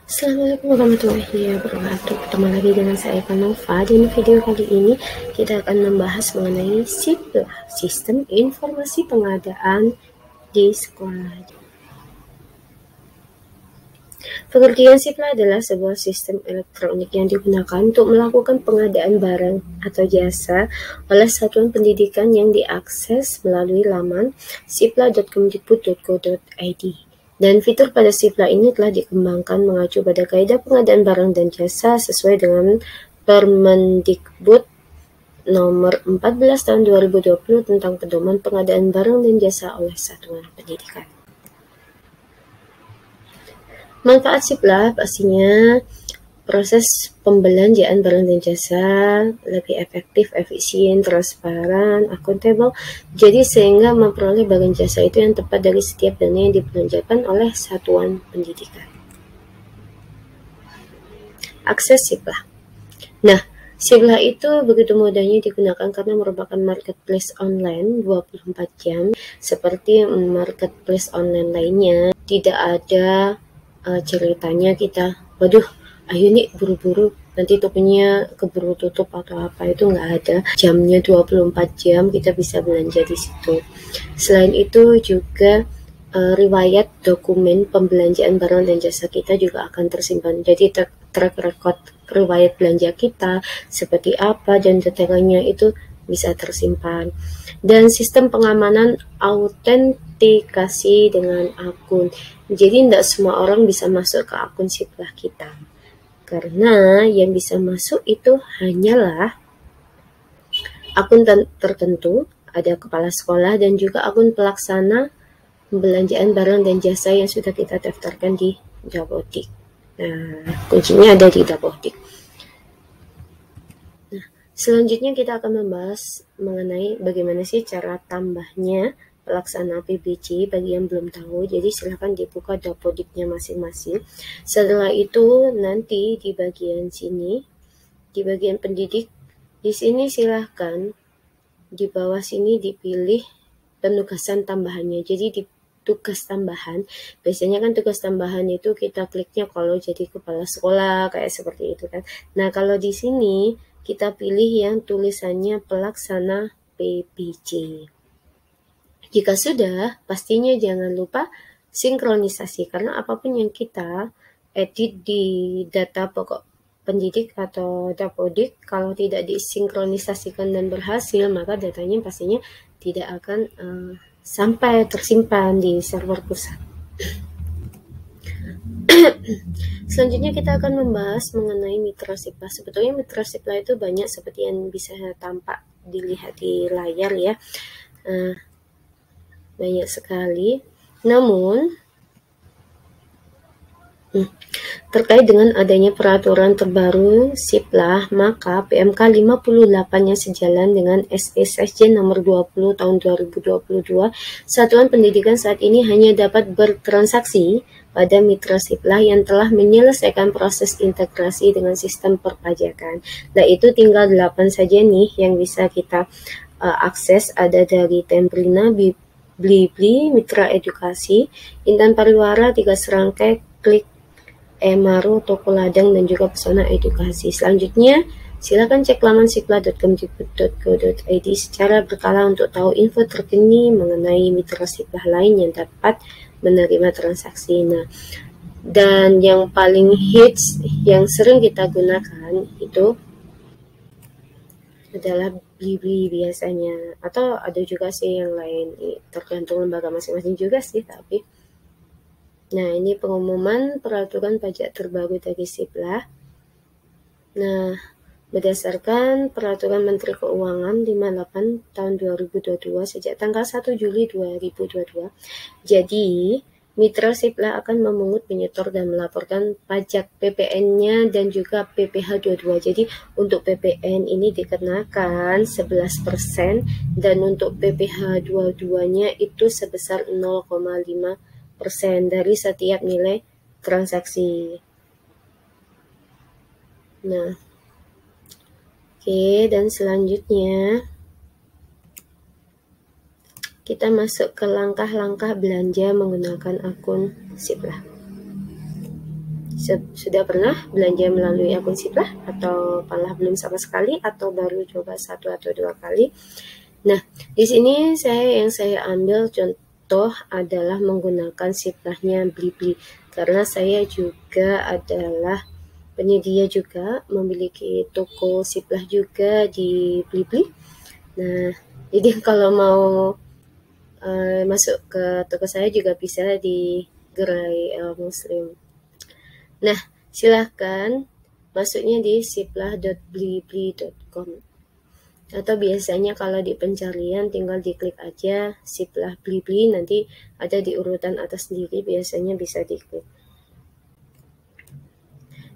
Assalamualaikum warahmatullahi wabarakatuh. Ketemu lagi dengan saya Panova. Di video kali ini kita akan membahas mengenai SIPLA, Sistem Informasi Pengadaan di Sekolah. Pengertian SIPLA adalah sebuah sistem elektronik yang digunakan untuk melakukan pengadaan barang atau jasa oleh satuan pendidikan yang diakses melalui laman sipla.kemdikbud.go.id. Dan fitur pada SIPLA ini telah dikembangkan mengacu pada kaidah pengadaan barang dan jasa sesuai dengan Permendikbud nomor 14 tahun 2020 tentang pedoman pengadaan barang dan jasa oleh satuan pendidikan. Manfaat SIPLA pastinya proses pembelanjaan barang dan jasa lebih efektif, efisien, transparan, akuntabel, jadi sehingga memperoleh barang jasa itu yang tepat dari setiap dana yang dibelanjakan oleh satuan pendidikan. Akses SIPLA. Nah, SIPLA itu begitu mudahnya digunakan karena merupakan marketplace online 24 jam seperti marketplace online lainnya. Tidak ada ceritanya kita, waduh, ayo nih buru-buru, nanti tokonya keburu tutup atau apa, itu nggak ada. Jamnya 24 jam kita bisa belanja di situ. Selain itu juga riwayat dokumen pembelanjaan barang dan jasa kita juga akan tersimpan. Jadi track record riwayat belanja kita seperti apa dan detailnya itu bisa tersimpan. Dan sistem pengamanan autentikasi dengan akun. Jadi tidak semua orang bisa masuk ke akun SIPLA kita. Karena yang bisa masuk itu hanyalah akun tertentu, ada kepala sekolah dan juga akun pelaksana pembelanjaan barang dan jasa yang sudah kita daftarkan di Dapodik. Nah, kuncinya ada di Dapodik. Nah, selanjutnya kita akan membahas mengenai bagaimana sih cara tambahnya pelaksana PBJ bagi yang belum tahu. Jadi silahkan dibuka Dapodiknya masing-masing. Setelah itu nanti di bagian sini, di bagian pendidik, di sini silahkan di bawah sini dipilih penugasan tambahannya. Jadi di tugas tambahan, biasanya kan tugas tambahan itu kita kliknya kalau jadi kepala sekolah kayak seperti itu kan. Nah, kalau di sini kita pilih yang tulisannya pelaksana PBJ. Jika sudah, pastinya jangan lupa sinkronisasi, karena apapun yang kita edit di data pokok pendidik atau Dapodik, kalau tidak disinkronisasikan dan berhasil, maka datanya pastinya tidak akan sampai tersimpan di server pusat. Selanjutnya kita akan membahas mengenai mitra SIPLA. Sebetulnya mitra SIPLA itu banyak seperti yang bisa tampak dilihat di layar ya. Banyak sekali. Namun terkait dengan adanya peraturan terbaru SIPLA, maka PMK 58-nya sejalan dengan SE Sekjen nomor 20 tahun 2022, Satuan Pendidikan saat ini hanya dapat bertransaksi pada mitra SIPLA yang telah menyelesaikan proses integrasi dengan sistem perpajakan. Nah, itu tinggal 8 saja nih yang bisa kita akses, ada dari Temprina, Blibli, Mitra Edukasi, Intan Pariwara, Tiga Serangkai, Klik, Emaru, Toko Ladang, dan juga Pesona Edukasi. Selanjutnya, silakan cek laman sipla.kemdikbud.go.id secara berkala untuk tahu info terkini mengenai mitra SIPLA lain yang dapat menerima transaksi. Nah, dan yang paling hits yang sering kita gunakan itu adalah Blibli biasanya, atau ada juga sih yang lain, tergantung lembaga masing-masing juga sih. Tapi nah, ini pengumuman peraturan pajak terbaru dari SIPLA. Nah, berdasarkan peraturan Menteri Keuangan 58 tahun 2022 sejak tanggal 1 Juli 2022, jadi mitra SIPLA akan memungut, menyetor, dan melaporkan pajak PPN-nya dan juga PPh 22. Jadi untuk PPN ini dikenakan 11% dan untuk PPh 22-nya itu sebesar 0,5% dari setiap nilai transaksi. Nah, oke, dan selanjutnya kita masuk ke langkah-langkah belanja menggunakan akun SIPLA. Sudah pernah belanja melalui akun Siplah atau malah belum sama sekali atau baru coba 1 atau 2 kali? Nah, di sini yang saya ambil contoh adalah menggunakan Siplahnya Blibli karena saya juga adalah penyedia juga, memiliki toko Siplah juga di Blibli. Nah, jadi kalau mau masuk ke toko saya juga bisa di Gerai Muslim. Nah, silahkan masuknya di siplah.blibli.com atau biasanya kalau di pencarian tinggal diklik aja Siplah Blibli, nanti ada di urutan atas sendiri, biasanya bisa diklik.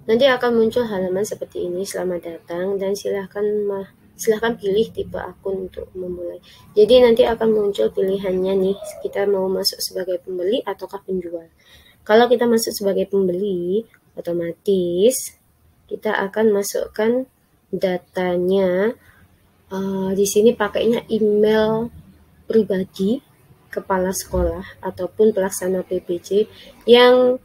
Nanti akan muncul halaman seperti ini, selamat datang, dan silahkan pilih tipe akun untuk memulai. Jadi nanti akan muncul pilihannya nih, kita mau masuk sebagai pembeli ataukah penjual. Kalau kita masuk sebagai pembeli, otomatis kita akan masukkan datanya. Di sini pakainya email pribadi kepala sekolah ataupun pelaksana PPJ yang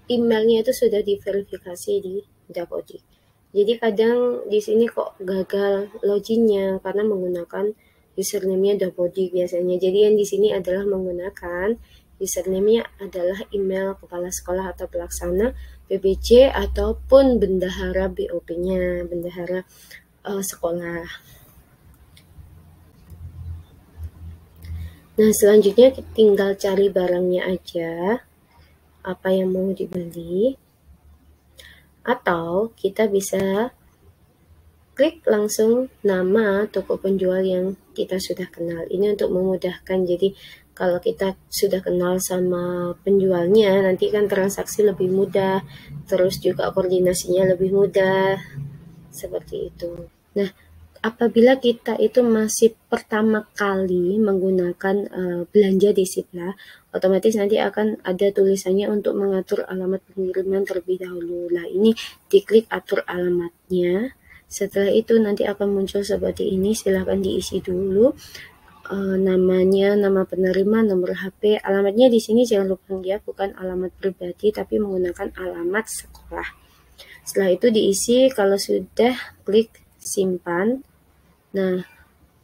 emailnya itu sudah diverifikasi di Dapodik. Jadi kadang di sini kok gagal loginnya karena menggunakan username-nya Dapodik biasanya. Jadi yang di sini adalah menggunakan username-nya adalah email kepala sekolah atau pelaksana PPJ ataupun bendahara BOP-nya, bendahara sekolah. Nah, selanjutnya tinggal cari barangnya aja, apa yang mau dibeli. Atau kita bisa klik langsung nama toko penjual yang kita sudah kenal. Ini untuk memudahkan, jadi kalau kita sudah kenal sama penjualnya, nanti kan transaksi lebih mudah, terus juga koordinasinya lebih mudah, seperti itu. Nah, apabila kita itu masih pertama kali menggunakan belanja di Siplah, otomatis nanti akan ada tulisannya untuk mengatur alamat pengiriman terlebih dahulu. Nah, ini diklik atur alamatnya. Setelah itu nanti akan muncul seperti ini, silahkan diisi dulu namanya, nama penerima, nomor HP, alamatnya di sini jangan lupa ya, bukan alamat pribadi tapi menggunakan alamat sekolah. Setelah itu diisi, kalau sudah klik simpan. Nah,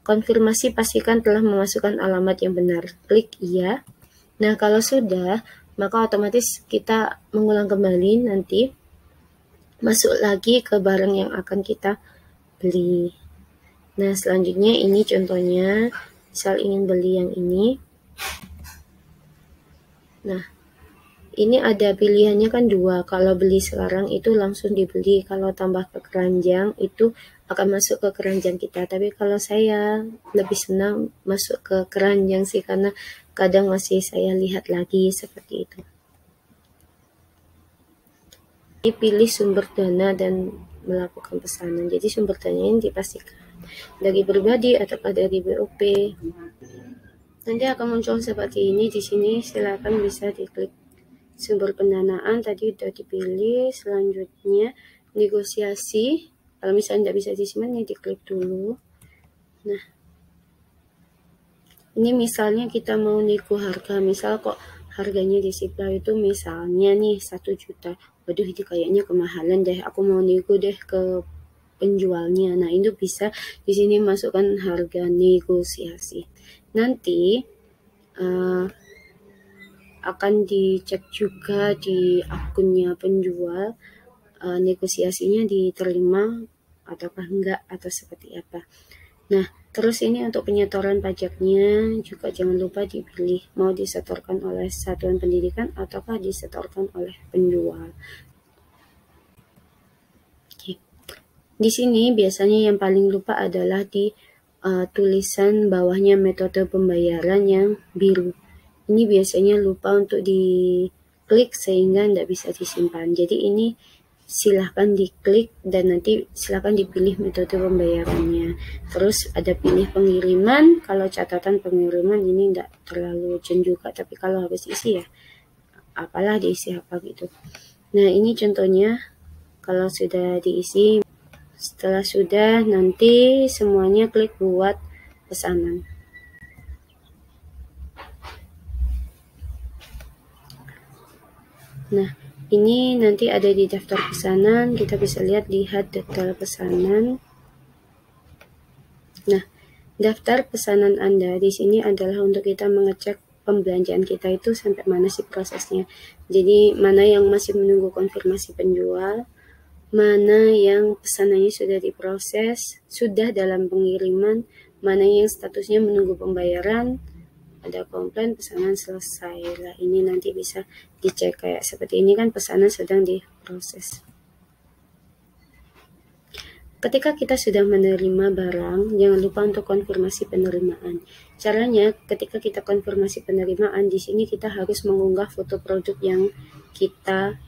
konfirmasi pastikan telah memasukkan alamat yang benar. Klik iya. Nah, kalau sudah, maka otomatis kita mengulang kembali, nanti masuk lagi ke barang yang akan kita beli. Nah, selanjutnya ini contohnya, misal ingin beli yang ini. Nah, ini ada pilihannya kan 2. Kalau beli sekarang itu langsung dibeli. Kalau tambah ke keranjang itu akan masuk ke keranjang kita. Tapi kalau saya lebih senang masuk ke keranjang sih, karena kadang masih saya lihat lagi seperti itu. Dipilih sumber dana dan melakukan pesanan. Jadi sumber dananya dipastikan dari pribadi atau dari BOP. Nanti akan muncul seperti ini. Di sini silakan bisa diklik sumber pendanaan, tadi sudah dipilih. Selanjutnya negosiasi, kalau misalnya tidak bisa disimpan ya diklik dulu. Nah, ini misalnya kita mau nego harga, misal kok harganya di Siplah itu misalnya nih 1 juta, waduh itu kayaknya kemahalan deh, aku mau nego deh ke penjualnya. Nah, itu bisa di sini masukkan harga negosiasi. Nanti akan dicek juga di akunnya penjual, negosiasinya diterima ataukah enggak atau seperti apa. Nah, terus ini untuk penyetoran pajaknya juga jangan lupa dipilih mau disetorkan oleh satuan pendidikan ataukah disetorkan oleh penjual. Oke. Di sini biasanya yang paling lupa adalah di tulisan bawahnya metode pembayaran yang biru. Ini biasanya lupa untuk diklik sehingga tidak bisa disimpan. Jadi ini silahkan diklik dan nanti silahkan dipilih metode pembayarannya. Terus ada pilih pengiriman. Kalau catatan pengiriman ini tidak terlalu urgent juga, tapi kalau habis isi ya apalah diisi apa gitu. Nah, ini contohnya kalau sudah diisi. Setelah sudah, nanti semuanya klik buat pesanan. Nah, Ini nanti ada di daftar pesanan, kita bisa lihat detail pesanan. Nah, daftar pesanan Anda di sini adalah untuk kita mengecek pembelanjaan kita itu sampai mana sih prosesnya. Jadi mana yang masih menunggu konfirmasi penjual, mana yang pesanannya sudah diproses, sudah dalam pengiriman, mana yang statusnya menunggu pembayaran, ada komplain, pesanan selesai. Lah ini nanti bisa dicek kayak seperti ini kan, pesanan sedang diproses. Ketika kita sudah menerima barang, jangan lupa untuk konfirmasi penerimaan. Caranya, ketika kita konfirmasi penerimaan, di sini kita harus mengunggah foto produk yang kita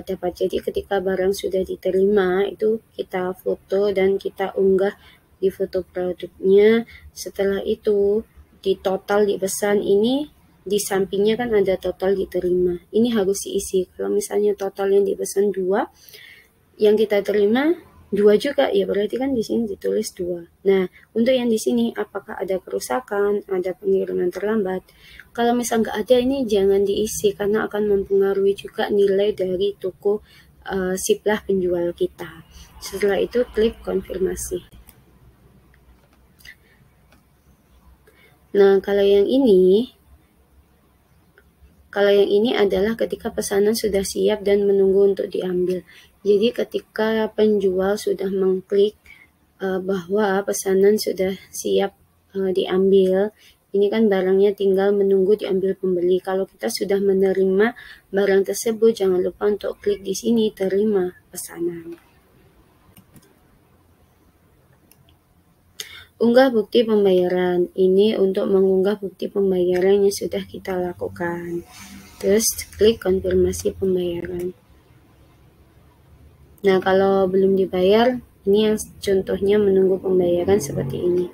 dapat. Jadi ketika barang sudah diterima, itu kita foto dan kita unggah di foto produknya. Setelah itu, di total di pesan ini, di sampingnya kan ada total diterima. Ini harus diisi. Kalau misalnya total yang dipesan 2, yang kita terima 2 juga, ya berarti kan di sini ditulis 2. Nah, untuk yang di sini apakah ada kerusakan, ada pengiriman terlambat? Kalau misal nggak ada, ini jangan diisi karena akan mempengaruhi juga nilai dari toko siplah penjual kita. Setelah itu klik konfirmasi. Nah, kalau yang ini adalah ketika pesanan sudah siap dan menunggu untuk diambil. Jadi ketika penjual sudah mengklik bahwa pesanan sudah siap diambil, ini kan barangnya tinggal menunggu diambil pembeli. Kalau kita sudah menerima barang tersebut, jangan lupa untuk klik di sini terima pesanan. Unggah bukti pembayaran. Ini untuk mengunggah bukti pembayaran yang sudah kita lakukan. Terus klik konfirmasi pembayaran. Nah, kalau belum dibayar, ini yang contohnya menunggu pembayaran seperti ini.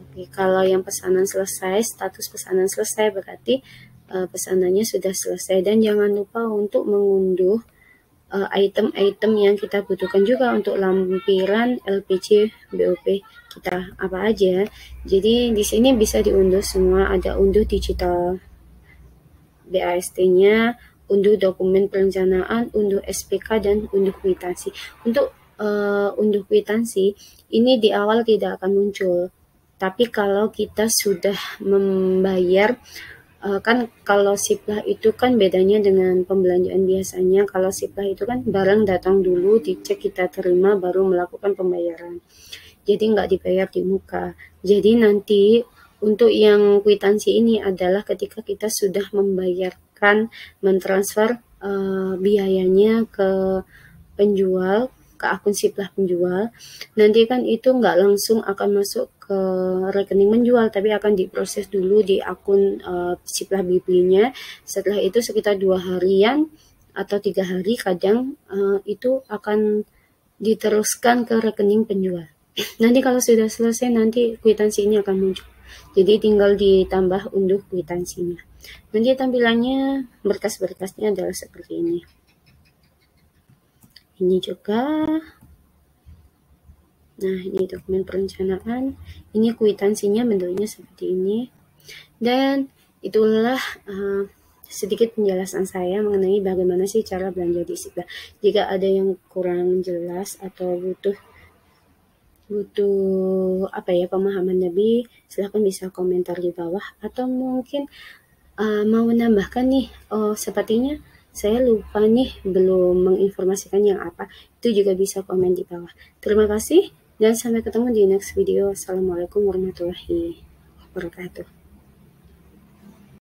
Oke, kalau yang pesanan selesai, status pesanan selesai, berarti pesanannya sudah selesai. Dan jangan lupa untuk mengunduh item-item yang kita butuhkan juga untuk lampiran LPG BOP kita apa aja. Jadi di sini bisa diunduh semua, ada unduh digital BAST-nya, unduh dokumen perencanaan, unduh SPK, dan unduh kwitansi. Untuk unduh kwitansi ini di awal tidak akan muncul, tapi kalau kita sudah membayar, kan kalau siplah itu kan bedanya dengan pembelanjaan biasanya. Kalau siplah itu kan barang datang dulu, dicek kita terima, baru melakukan pembayaran. Jadi nggak dibayar di muka. Jadi nanti untuk yang kwitansi ini adalah ketika kita sudah membayarkan, mentransfer biayanya ke penjual, ke akun siplah penjual, nanti kan itu nggak langsung akan masuk ke rekening penjual, tapi akan diproses dulu di akun siplah BB-nya. Setelah itu sekitar 2 harian atau 3 hari kadang itu akan diteruskan ke rekening penjual. Nanti kalau sudah selesai, nanti kwitansi ini akan muncul. Jadi tinggal ditambah unduh kwitansinya. Nanti tampilannya berkas-berkasnya adalah seperti ini. Ini juga. Nah, ini dokumen perencanaan. Ini kwitansinya bentuknya seperti ini. Dan itulah sedikit penjelasan saya mengenai bagaimana sih cara belanja di siplah. Jika ada yang kurang jelas atau butuh pemahaman lebih, silahkan bisa komentar di bawah, atau mungkin mau menambahkan nih, sepertinya saya lupa nih belum menginformasikan yang apa, itu juga bisa komen di bawah. Terima kasih dan sampai ketemu di next video. Assalamualaikum warahmatullahi wabarakatuh.